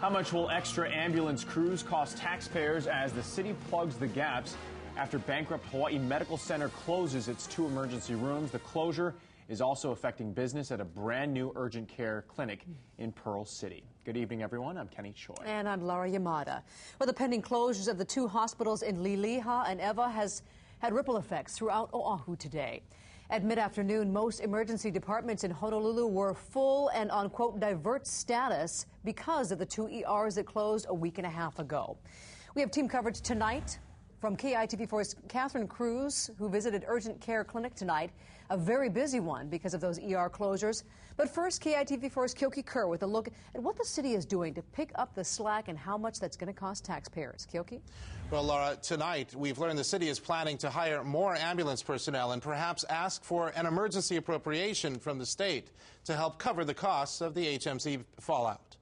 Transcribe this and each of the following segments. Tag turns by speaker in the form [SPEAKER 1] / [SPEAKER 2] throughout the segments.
[SPEAKER 1] How much will extra ambulance crews cost taxpayers as the city plugs the gaps after bankrupt Hawaii Medical Center closes its 2 emergency rooms? The closure is also affecting business at a brand new urgent care clinic in Pearl City. Good evening, everyone. I'm Kenny Choi.
[SPEAKER 2] And I'm Laura Yamada. Well, the pending closures of the 2 hospitals in Liliha and Ewa has had ripple effects throughout Oahu today. At mid-afternoon, most emergency departments in Honolulu were full and on, quote, divert status because of the 2 ERs that closed a week and a half ago. We have team coverage tonight from KITV4's Catherine Cruz, who visited urgent care clinic tonight, a very busy one because of those ER closures. But first, KITV4's Kyoki Kerr with a look at what the city is doing to pick up the slack and how much that's going to cost taxpayers. Kyoki?
[SPEAKER 3] Well, Laura, tonight we've learned the city is planning to hire more ambulance personnel and perhaps ask for an emergency appropriation from the state to help cover the costs of the HMC fallout.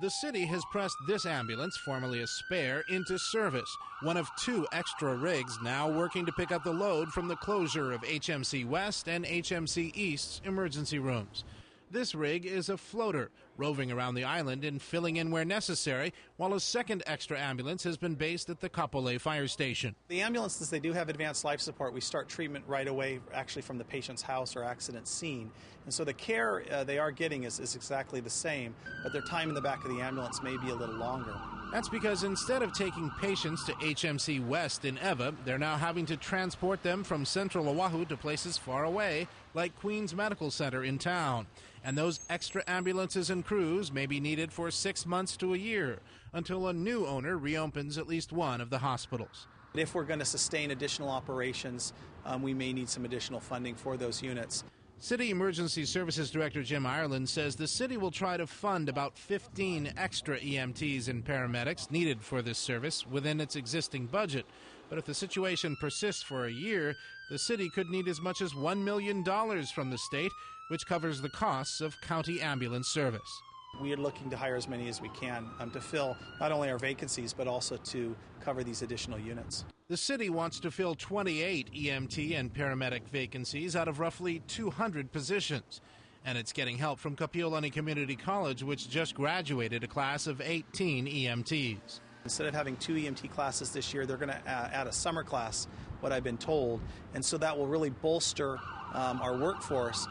[SPEAKER 4] The city has pressed this ambulance, formerly a spare, into service, one of 2 extra rigs now working to pick up the load from the closure of HMC West and HMC East's emergency rooms. This rig is a floater, roving around the island and filling in where necessary, while a second extra ambulance has been based at the Kapolei Fire Station.
[SPEAKER 5] The ambulances, they do have advanced life support. We start treatment right away, actually from the patient's house or accident scene. And so the care they are getting is exactly the same, but their time in the back of the ambulance may be a little longer.
[SPEAKER 4] That's because instead of taking patients to HMC West in Ewa, they're now having to transport them from central Oahu to places far away, like Queens Medical Center in town. And those extra ambulances and crews may be needed for 6 months to a year until a new owner reopens at least one of the hospitals.
[SPEAKER 5] If we're going to sustain additional operations, we may need some additional funding for those units.
[SPEAKER 4] City Emergency Services Director Jim Ireland says the city will try to fund about 15 extra EMTs and paramedics needed for this service within its existing budget. But if the situation persists for a year, the city could need as much as $1 million from the state, which covers the costs of county ambulance service.
[SPEAKER 5] We are looking to hire as many as we can to fill not only our vacancies, but also to cover these additional units.
[SPEAKER 4] The city wants to fill 28 EMT and paramedic vacancies out of roughly 200 positions. And it's getting help from Kapiolani Community College, which just graduated a class of 18 EMTs.
[SPEAKER 5] Instead of having 2 EMT classes this year, they're going to add a summer class, what I've been told. And so that will really bolster our workforce.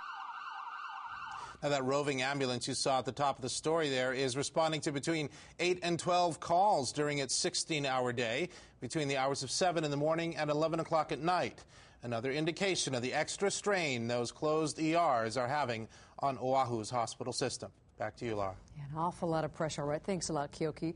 [SPEAKER 3] Now, that roving ambulance you saw at the top of the story there is responding to between 8 and 12 calls during its 16-hour day, between the hours of 7 in the morning and 11 o'clock at night. Another indication of the extra strain those closed ERs are having on Oahu's hospital system. Back to you, Laura.
[SPEAKER 2] Yeah, an awful lot of pressure. All right, thanks a lot, Kyoki.